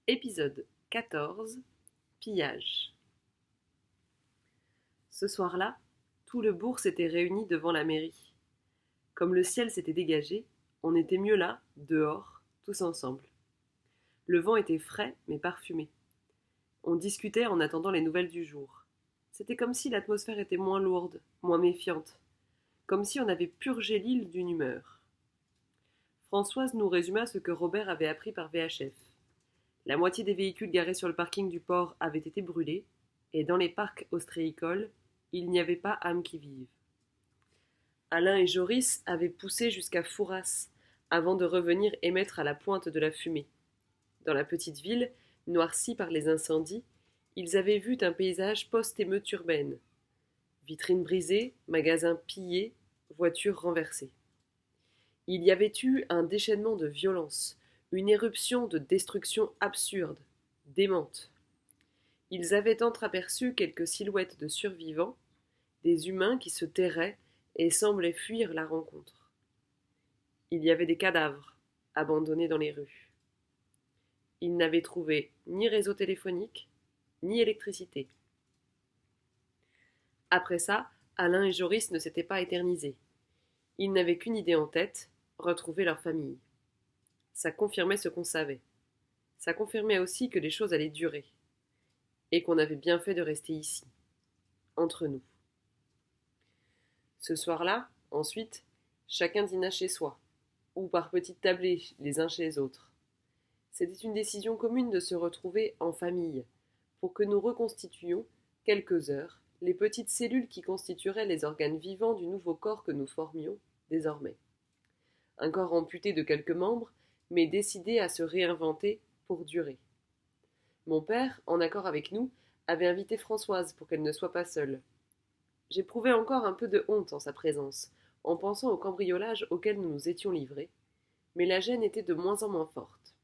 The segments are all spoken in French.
Épisode 14. Pillage. Ce soir-là, tout le bourg s'était réuni devant la mairie. Comme le ciel s'était dégagé, on était mieux là, dehors, tous ensemble. Le vent était frais mais parfumé. On discutait en attendant les nouvelles du jour. C'était comme si l'atmosphère était moins lourde, moins méfiante, comme si on avait purgé l'île d'une humeur. Françoise nous résuma ce que Robert avait appris par VHF. La moitié des véhicules garés sur le parking du port avaient été brûlés, et dans les parcs ostréicoles, il n'y avait pas âme qui vive. Alain et Joris avaient poussé jusqu'à Fouras, avant de revenir émettre à la pointe de la fumée. Dans la petite ville, noircie par les incendies, ils avaient vu un paysage post-émeute urbaine. Vitrines brisées, magasins pillés, voitures renversées. Il y avait eu un déchaînement de violence, une éruption de destruction absurde, démente. Ils avaient entreaperçu quelques silhouettes de survivants, des humains qui se terraient et semblaient fuir la rencontre. Il y avait des cadavres, abandonnés dans les rues. Ils n'avaient trouvé ni réseau téléphonique, ni électricité. Après ça, Alain et Joris ne s'étaient pas éternisés. Ils n'avaient qu'une idée en tête, retrouver leur famille. Ça confirmait ce qu'on savait. Ça confirmait aussi que les choses allaient durer. Et qu'on avait bien fait de rester ici, entre nous. Ce soir-là, ensuite, chacun dîna chez soi, ou par petites tablées les uns chez les autres. C'était une décision commune de se retrouver en famille, pour que nous reconstituions, quelques heures, les petites cellules qui constitueraient les organes vivants du nouveau corps que nous formions, désormais. Un corps amputé de quelques membres, mais décidé à se réinventer pour durer. Mon père, en accord avec nous, avait invité Françoise pour qu'elle ne soit pas seule. J'éprouvais encore un peu de honte en sa présence, en pensant au cambriolage auquel nous nous étions livrés, mais la gêne était de moins en moins forte.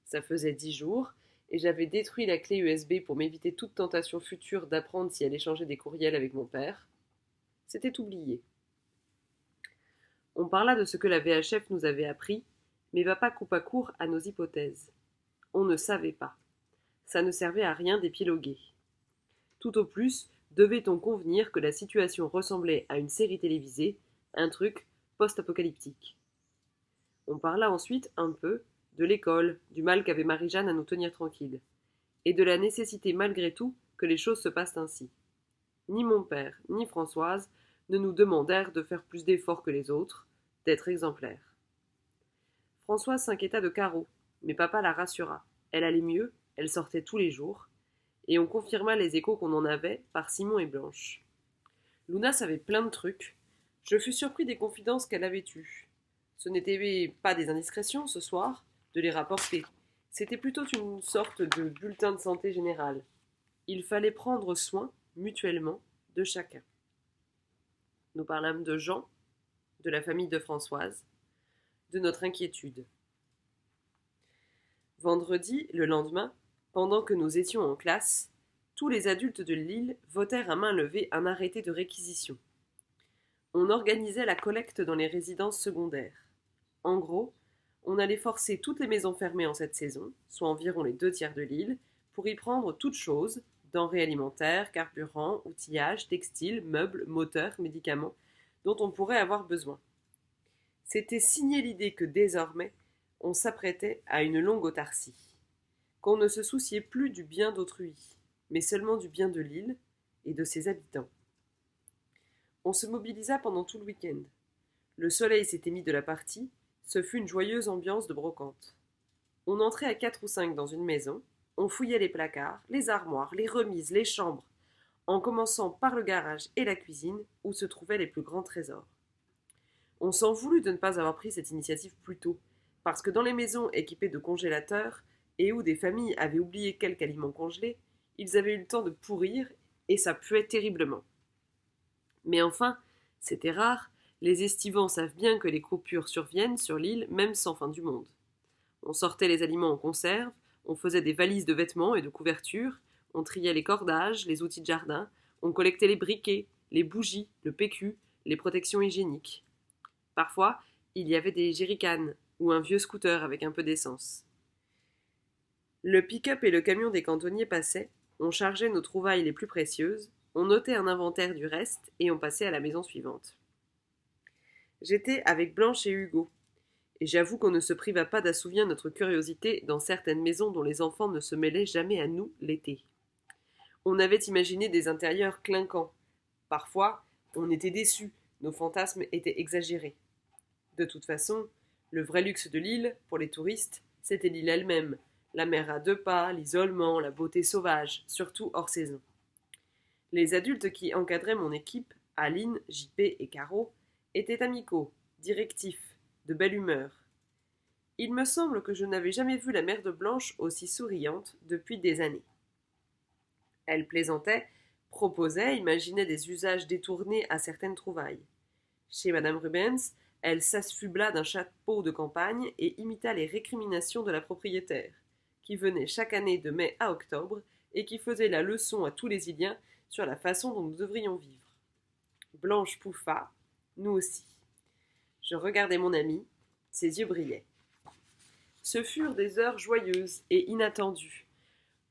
Ça faisait 10 jours, et j'avais détruit la clé USB pour m'éviter toute tentation future d'apprendre si elle échangeait des courriels avec mon père. C'était oublié. On parla de ce que la VHF nous avait appris, mais papa coupa court à nos hypothèses. On ne savait pas. Ça ne servait à rien d'épiloguer. Tout au plus, devait-on convenir que la situation ressemblait à une série télévisée, un truc post-apocalyptique. On parla ensuite un peu de l'école, du mal qu'avait Marie-Jeanne à nous tenir tranquilles, et de la nécessité malgré tout que les choses se passent ainsi. Ni mon père, ni Françoise ne nous demandèrent de faire plus d'efforts que les autres, d'être exemplaires. Françoise s'inquiéta de Caro, mais papa la rassura. Elle allait mieux, elle sortait tous les jours, et on confirma les échos qu'on en avait par Simon et Blanche. Luna savait plein de trucs. Je fus surpris des confidences qu'elle avait eues. Ce n'était pas des indiscrétions ce soir de les rapporter. C'était plutôt une sorte de bulletin de santé général. Il fallait prendre soin, mutuellement, de chacun. Nous parlâmes de Jean, de la famille de Françoise, de notre inquiétude. Vendredi, le lendemain, pendant que nous étions en classe, tous les adultes de l'île votèrent à main levée un arrêté de réquisition. On organisait la collecte dans les résidences secondaires. En gros, on allait forcer toutes les maisons fermées en cette saison, soit environ les 2/3 de l'île, pour y prendre toutes choses, denrées alimentaires, carburant, outillage, textiles, meubles, moteurs, médicaments, dont on pourrait avoir besoin. C'était signer l'idée que désormais, on s'apprêtait à une longue autarcie, qu'on ne se souciait plus du bien d'autrui, mais seulement du bien de l'île et de ses habitants. On se mobilisa pendant tout le week-end. Le soleil s'était mis de la partie, ce fut une joyeuse ambiance de brocante. On entrait à 4 ou 5 dans une maison, on fouillait les placards, les armoires, les remises, les chambres, en commençant par le garage et la cuisine, où se trouvaient les plus grands trésors. On s'en voulut de ne pas avoir pris cette initiative plus tôt, parce que dans les maisons équipées de congélateurs, et où des familles avaient oublié quelque aliment congelé, ils avaient eu le temps de pourrir, et ça puait terriblement. Mais enfin, c'était rare, les estivants savent bien que les coupures surviennent sur l'île même sans fin du monde. On sortait les aliments en conserve, on faisait des valises de vêtements et de couvertures, on triait les cordages, les outils de jardin, on collectait les briquets, les bougies, le PQ, les protections hygiéniques. Parfois, il y avait des jerrycans ou un vieux scooter avec un peu d'essence. Le pick-up et le camion des cantonniers passaient, on chargeait nos trouvailles les plus précieuses, on notait un inventaire du reste et on passait à la maison suivante. J'étais avec Blanche et Hugo, et j'avoue qu'on ne se priva pas d'assouvir notre curiosité dans certaines maisons dont les enfants ne se mêlaient jamais à nous l'été. On avait imaginé des intérieurs clinquants. Parfois, on était déçus, nos fantasmes étaient exagérés. De toute façon, le vrai luxe de l'île, pour les touristes, c'était l'île elle-même, la mer à 2 pas, l'isolement, la beauté sauvage, surtout hors saison. Les adultes qui encadraient mon équipe, Aline, JP et Caro, étaient amicaux, directifs, de belle humeur. Il me semble que je n'avais jamais vu la mère de Blanche aussi souriante depuis des années. Elle plaisantait, proposait, imaginait des usages détournés à certaines trouvailles. Chez Madame Rubens, elle s'affubla d'un chapeau de campagne et imita les récriminations de la propriétaire, qui venait chaque année de mai à octobre et qui faisait la leçon à tous les Iliens sur la façon dont nous devrions vivre. Blanche pouffa, nous aussi. Je regardais mon ami, ses yeux brillaient. Ce furent des heures joyeuses et inattendues.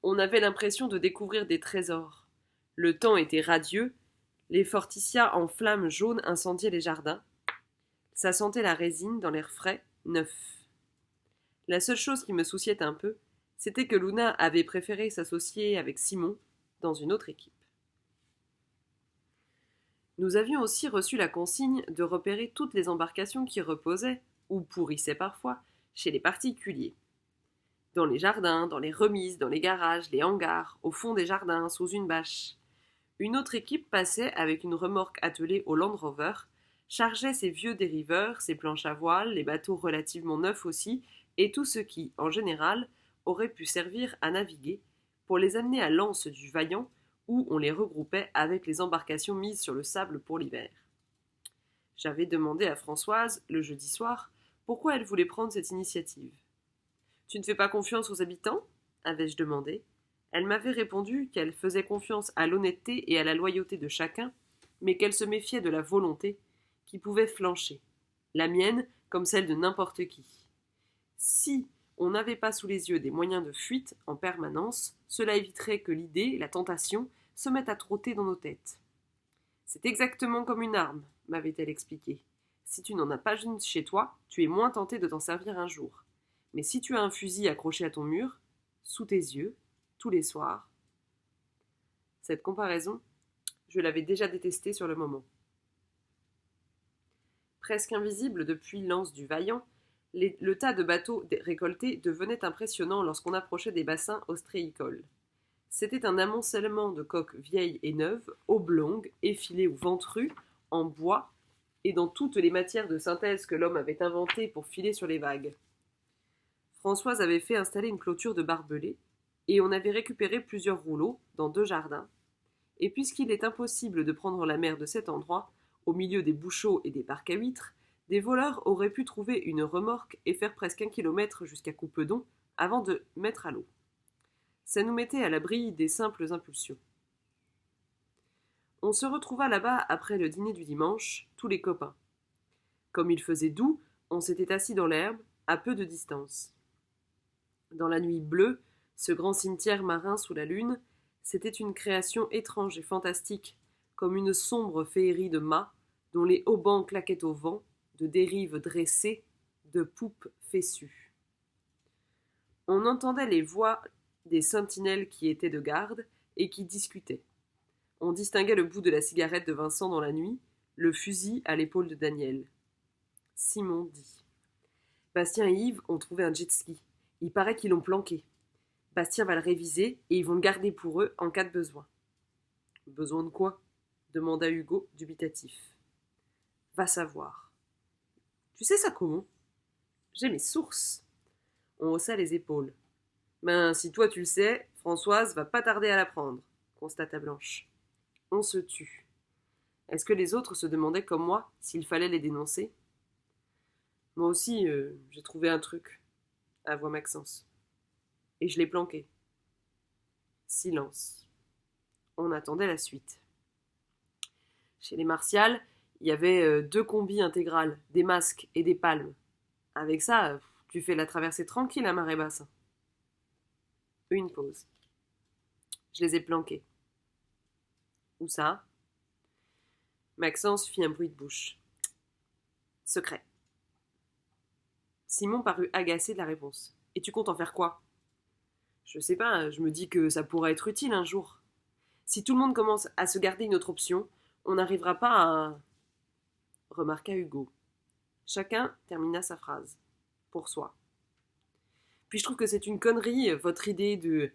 On avait l'impression de découvrir des trésors. Le temps était radieux, les forticias en flammes jaunes incendiaient les jardins. Ça sentait la résine dans l'air frais, neuf. La seule chose qui me souciait un peu, c'était que Luna avait préféré s'associer avec Simon dans une autre équipe. Nous avions aussi reçu la consigne de repérer toutes les embarcations qui reposaient, ou pourrissaient parfois, chez les particuliers. Dans les jardins, dans les remises, dans les garages, les hangars, au fond des jardins, sous une bâche. Une autre équipe passait avec une remorque attelée au Land Rover, chargeait ses vieux dériveurs, ses planches à voile, les bateaux relativement neufs aussi, et tout ce qui, en général, aurait pu servir à naviguer, pour les amener à l'anse du Vaillant, où on les regroupait avec les embarcations mises sur le sable pour l'hiver. J'avais demandé à Françoise, le jeudi soir, pourquoi elle voulait prendre cette initiative. « Tu ne fais pas confiance aux habitants ?» avais-je demandé. Elle m'avait répondu qu'elle faisait confiance à l'honnêteté et à la loyauté de chacun, mais qu'elle se méfiait de la volonté, qui pouvait flancher, la mienne comme celle de n'importe qui. Si on n'avait pas sous les yeux des moyens de fuite en permanence, cela éviterait que l'idée, la tentation, se mette à trotter dans nos têtes. C'est exactement comme une arme, m'avait-elle expliqué. Si tu n'en as pas une chez toi, tu es moins tenté de t'en servir un jour. Mais si tu as un fusil accroché à ton mur, sous tes yeux, tous les soirs. Cette comparaison, je l'avais déjà détestée sur le moment. Presque invisible depuis l'anse du Vaillant, le tas de bateaux récoltés devenait impressionnant lorsqu'on approchait des bassins ostréicoles. C'était un amoncellement de coques vieilles et neuves, oblongues, effilées ou ventrues, en bois, et dans toutes les matières de synthèse que l'homme avait inventées pour filer sur les vagues. Françoise avait fait installer une clôture de barbelés, et on avait récupéré plusieurs rouleaux dans 2 jardins. Et puisqu'il est impossible de prendre la mer de cet endroit, au milieu des bouchots et des parcs à huîtres, des voleurs auraient pu trouver une remorque et faire presque 1 kilomètre jusqu'à Coupedon avant de mettre à l'eau. Ça nous mettait à l'abri des simples impulsions. On se retrouva là-bas après le dîner du dimanche, tous les copains. Comme il faisait doux, on s'était assis dans l'herbe, à peu de distance. Dans la nuit bleue, ce grand cimetière marin sous la lune, c'était une création étrange et fantastique, comme une sombre féerie de mâts, dont les haubans claquaient au vent, de dérives dressées, de poupes fessues. On entendait les voix des sentinelles qui étaient de garde et qui discutaient. On distinguait le bout de la cigarette de Vincent dans la nuit, le fusil à l'épaule de Daniel. Simon dit « Bastien et Yves ont trouvé un jet-ski. Il paraît qu'ils l'ont planqué. Bastien va le réviser et ils vont le garder pour eux en cas de besoin. » « Besoin de quoi ?» demanda Hugo, dubitatif. « Va savoir. »« Tu sais ça comment ?»« J'ai mes sources. » On haussa les épaules. « Ben, si toi tu le sais, Françoise va pas tarder à l'apprendre, » constata Blanche. On se tut. Est-ce que les autres se demandaient comme moi s'il fallait les dénoncer ? Moi aussi, j'ai trouvé un truc, avoua Maxence. Et je l'ai planqué. Silence. On attendait la suite. Chez les Martial, il y avait 2 combis intégrales, des masques et des palmes. Avec ça, tu fais la traversée tranquille à marée basse. Une pause. Je les ai planqués. Où ça? Maxence fit un bruit de bouche. Secret. Simon parut agacé de la réponse. Et tu comptes en faire quoi? Je sais pas, je me dis que ça pourrait être utile un jour. Si tout le monde commence à se garder une autre option, on n'arrivera pas à... remarqua Hugo. Chacun termina sa phrase. Pour soi. Puis je trouve que c'est une connerie, votre idée de...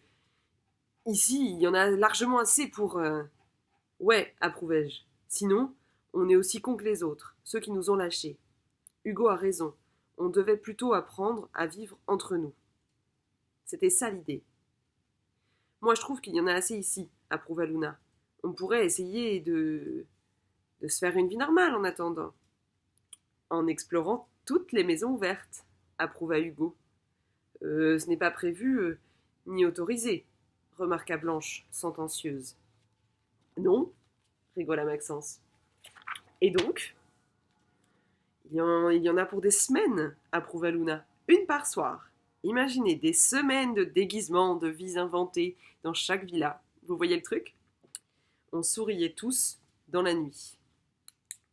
Ici, il y en a largement assez pour... Ouais, approuvai-je. Sinon, on est aussi cons que les autres, ceux qui nous ont lâchés. Hugo a raison. On devait plutôt apprendre à vivre entre nous. C'était ça l'idée. Moi, je trouve qu'il y en a assez ici, approuva Luna. On pourrait essayer de se faire une vie normale en attendant. En explorant toutes les maisons ouvertes, approuva Hugo. Ce n'est pas prévu ni autorisé, remarqua Blanche, sentencieuse. Non, rigola Maxence. Et donc? Il y en a pour des semaines, approuva Luna. Une par soir. Imaginez des semaines de déguisements, de vies inventées dans chaque villa. Vous voyez le truc? On souriait tous dans la nuit.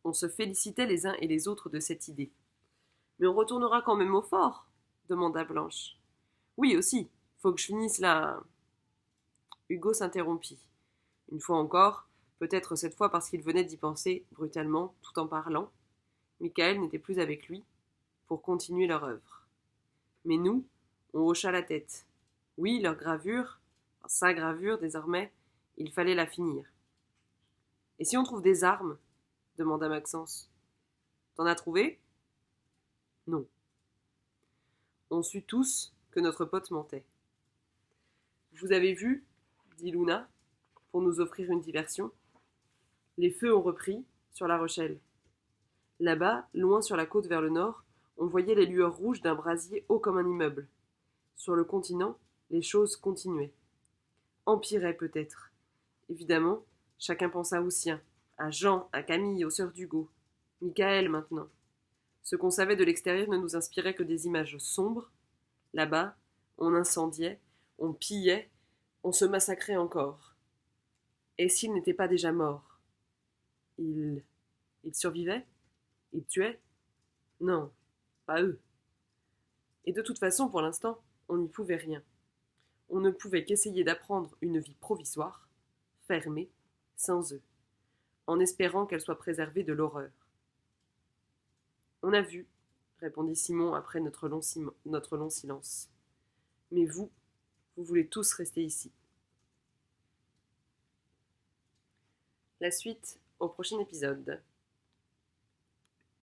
On se félicitait les uns et les autres de cette idée. Mais on retournera quand même au fort, demanda Blanche. Oui aussi, faut que je finisse là. Hugo s'interrompit. Une fois encore, peut-être cette fois parce qu'il venait d'y penser brutalement, tout en parlant, Michael n'était plus avec lui pour continuer leur œuvre. Mais nous, on hocha la tête. Oui, leur gravure, sa gravure désormais, il fallait la finir. Et si on trouve des armes? Demanda Maxence. T'en as trouvé? Non. On sut tous que notre pote mentait. Vous avez vu, dit Luna, pour nous offrir une diversion. Les feux ont repris sur La Rochelle. Là-bas, loin sur la côte vers le nord, on voyait les lueurs rouges d'un brasier haut comme un immeuble. Sur le continent, les choses continuaient. Empiraient peut-être. Évidemment, chacun pensa aux siens, à Jean, à Camille, aux sœurs d'Hugo. Michael maintenant. Ce qu'on savait de l'extérieur ne nous inspirait que des images sombres. Là-bas, on incendiait, on pillait, on se massacrait encore. Et s'ils n'étaient pas déjà morts? Ils survivaient? Ils tuaient? Non, pas eux. Et de toute façon, pour l'instant, on n'y pouvait rien. On ne pouvait qu'essayer d'apprendre une vie provisoire, fermée, sans eux, en espérant qu'elle soit préservée de l'horreur. On a vu, répondit Simon après notre long silence. Mais vous voulez tous rester ici. La suite au prochain épisode.